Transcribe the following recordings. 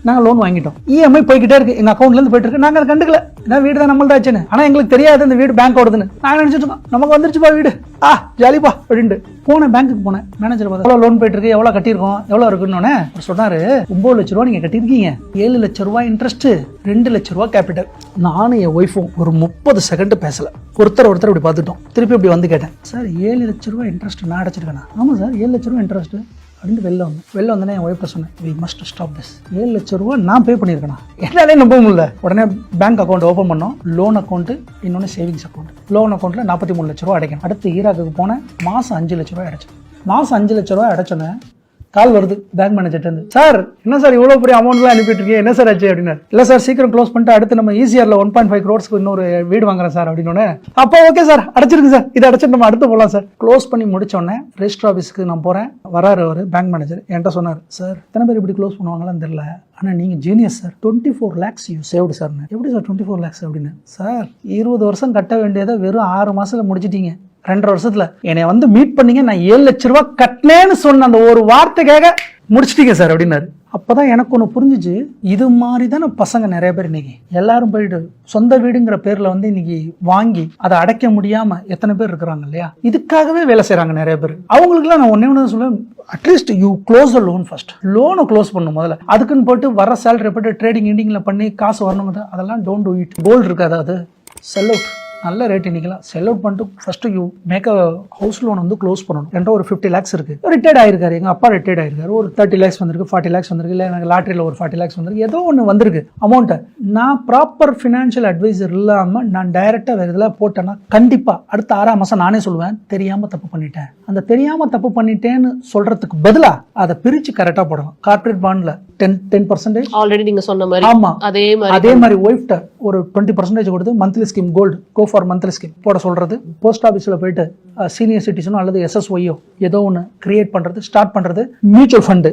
நாங்கள் லோன் வாங்கிட்டோம். இஎம்ஐ போய்கிட்டே இருக்கு, எங்க அக்கௌண்ட்ல இருந்து போயிட்டு இருக்கு. நாங்க அதை கண்டுக்கல, ஏன்னா வீடு தான் நம்மள்தாச்சுன்னு. ஆனா எங்களுக்கு தெரியாது இந்த வீடு பேங்க் ஓடுதுன்னு. நாங்க நினைச்சிட்டு இருக்கோம் நமக்கு வந்துருச்சுப்பா வீடு, ஜாலிப்பா அப்படின்ட்டு போனேன். பேங்க்குக்கு போனேன், மேனேஜர் பார்த்தா எவ்வளவு லோன் போயிட்டு இருக்கு, எவ்வளவு கட்டியிருக்கோம், எவ்வளவு இருக்குன்னு சொன்னாரு. 9 லட்ச ரூபா நீங்க கட்டியிருக்கீங்க, 7 லட்ச ரூபாய் இன்ட்ரெஸ்ட், 2 லட்ச ரூபாய் கேபிட்டல். நானும் என் ஒய்ஃபும் ஒரு 30 செகண்ட் பேசல, ஒருத்தர் இப்படி பார்த்துட்டோம். திருப்பி இப்படி வந்து கேட்டேன், சார் 7 லட்ச ரூபாய் இன்ட்ரெஸ்ட் நான் அடைச்சிருக்கேன். ஆமா சார் 7 லட்ச ரூபாய் இன்ட்ரெஸ்ட் அப்படின்னு வெளில வந்தேன். என் ஒய்ஃப்ட்ட சொன்னேன், வி மஸ்ட் ஸ்டாப் திஸ். 7 லட்ச ரூபா நான் பே பண்ணியிருக்கேன். என்னாலே நம்ப முடியல. உடனே பேங்க் அக்கௌண்ட் ஓப்பன் பண்ணோம். லோன் அக்கௌண்ட், இன்னொன்று சேவிங்ஸ் அக்கௌண்ட். லோன் அக்கௌண்ட்ல 43 லட்ச ரூபா அடைக்கணும். அடுத்து ஈராக்குக்கு போனேன், மாதம் 5 லட்ச ரூபாய் அடைச்சேன். மாதம் 5 லட்ச ரூபாய் அடைச்சோன்னே கால் வருது பேங்க் மேனேஜர்ட்ட இருந்து, சார் என்ன சார் இவ்வளோ பெரிய அமௌண்ட்லாம் அனுப்பிட்டு இருக்கீங்க, என்ன சார் ஆச்சு அப்படின்னா. இல்லை சார் சீக்கிரம் க்ளோஸ் பண்ணிட்டு அடுத்து நம்ம ஈஸியரில் 1.5 crores இன்னொரு வீடு வாங்குறேன் சார் அப்படின்னு. அப்போ ஓகே சார் அடைச்சிருக்கு சார், இதை அடைச்சிட்டு நம்ம அடுத்து போகலாம் சார். க்ளோஸ் பண்ணி முடிச்சோடனே ரெஜிஸ்டர் ஆஃபீஸ்க்கு நான் போகிறேன். வராரு அவர் பேங்க் மேனேஜர், என்கிட்ட சொன்னார், சார் எத்தனை பேர் இப்படி க்ளோஸ் பண்ணுவாங்களான்னு தெரியல, ஆனால் நீங்கள் genius sir, 24 lakhs you saved சார்னு. எப்படி சார் 24 lakhs அப்படின்னு. சார் 20 வருஷம் கட்ட வேண்டியதை வெறும் 6 மாசத்துல முடிச்சிட்டீங்க. 2.5 வருஷத்துல என்னை வந்து மீட் பண்ணீங்க, நான் 7 லட்ச ரூபா கட்டினேன்னு சொன்ன அந்த ஒரு வார்த்தைக்காக முடிச்சிட்டீங்க சார் அப்படின்னாரு. அப்பதான் எனக்கு ஒன்று புரிஞ்சிச்சு, இது மாதிரி தானே பசங்க நிறைய பேர் இன்னைக்கு எல்லாரும் போயிட்டு சொந்த வீடுங்கிற பேர்ல வந்து இன்னைக்கு வாங்கி அதை அடைக்க முடியாம எத்தனை பேர் இருக்கிறாங்க இல்லையா. இதுக்காகவே வேலை செய்யறாங்க நிறைய பேர். அவங்களுக்குலாம் நான் ஒன்னே ஒன்று சொல்லுவேன், at least you close the loan first. லோனை க்ளோஸ் பண்ணும் முதல்ல. அதுக்குன்னு போட்டு வர சேலரி போட்டு ட்ரேடிங் இண்டிங்ல பண்ணி காசு வரணும், அதெல்லாம் டோன்ட் டூ இட். கோல்டு இருக்காது, அது செல் அவுட், நல்ல ரேட் இன்னைக்கெல்லாம் செல் அவுட் பண்ணிட்டு first you make a house loan வந்து க்ளோஸ் பண்ணணும். என்கிட்ட ஒரு 50 lakhs இருக்கு. ரிட்டையர்ட் ஆயிருக்காரு, எங்க அப்பா ரிட்டையர்ட் ஆயிருக்காரு. ஒரு 30 lakhs வந்திருக்கு, 40 lakhs வந்திருக்கு, இல்லை எனக்கு லாட்டரியில் ஒரு 40 lakhs வந்திருக்கு, ஏதோ ஒன்று வந்திருக்கு அமௌண்ட்டை. நான் ப்ராப்பர் ஃபினான்ஷியல் அட்வைசர் இல்லாமல் நான் டைரக்டாக வேறு இதில் போட்டேன்னா கண்டிப்பாக அடுத்த 6ஆம் மாதம் நானே சொல்லுவேன், தெரியாமல் தப்பு பண்ணிட்டேன். அந்த தெரியாமல் தப்பு பண்ணிட்டேன்னு சொல்றதுக்கு பதிலாக அதை பிரித்து கரெக்டாக போடணும். கார்பரேட் பாண்ட்ல 10% ஆல்ரெடி நீங்க சொன்ன மாதிரி, ஆமா அதே மாதிரி ஒய்ஃப்ட்ட ஒரு 20% கொடுத்து monthly scheme, gold go for monthly scheme போட சொல்றது. போஸ்ட் ஆஃபீஸ்ல போயிட்டு சீனியர் சிட்டிசனோ அல்லது SSYO ஏதோ ஒன்று கிரியேட் பண்றது, ஸ்டார்ட் பண்றது. மியூச்சுவல் ஃபண்டு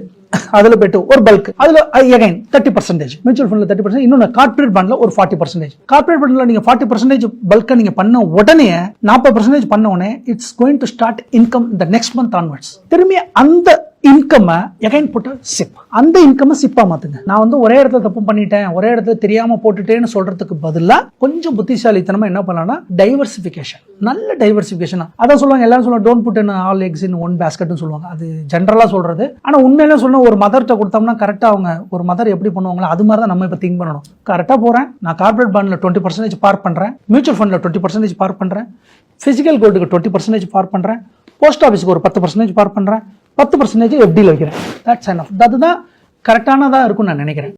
அதுல போயிட்டு ஒரு பல்க், அதுல அகைன் 30%, மியூச்சுவல் ஃபண்ட்ல 30%, இன்னொன்று கார்பரேட் பாண்ட்ல ஒரு 40%. கார்பரேட் பாண்ட்ல நீங்க 40% பல்க நீங்க பண்ண உடனே 40% பண்ண உடனே it's going to start income the next month onwards. திரும்பி அந்த இன்கம் எகைன் போட்டு சிப், அந்த இன்கம் சிப்பா மாத்துங்க. நான் வந்து ஒரே இடத்துல தப்பு பண்ணிட்டேன், ஒரே இடத்துல தெரியாம போட்டுட்டேன்னு சொல்றதுக்கு பதிலா கொஞ்சம் புத்திசாலித்தனமா என்ன பண்ணலாம்னா டைவர்சிபிகேஷன், நல்ல டைவர்சிபிகேஷன். அதான் சொல்லுவாங்க, எல்லாரும் சொல்லுவாங்க don't put in all eggs in one பேஸ்கெட்னு சொல்லுவாங்க. அது ஜென்ரலா சொல்றது. ஆனா உண்மையில சொன்ன ஒரு மதர்கிட்ட கொடுத்தோம்னா கரெக்டா அவங்க ஒரு மதர் எப்படி பண்ணுவாங்களோ அது மாதிரி தான் நம்ம இப்ப திங்க் பண்ணணும். கரெக்டா போறேன், நான் கார்பரேட் பாண்ட்ல 20% பார்க் பண்றேன், மியூச்சுவல் ஃபண்ட்ல 20% பார்க் பண்றேன், பிசிக்கல் கோல்டுக்கு 20% பார்க் பண்றேன், போஸ்ட் ஆஃபீஸ்க்கு ஒரு 10% பார்க் பண்றேன், 10% FD வைக்கிறேன். That's enough. அதுதான் கரெக்டானதா இருக்கும்னு நான் நினைக்கிறேன்.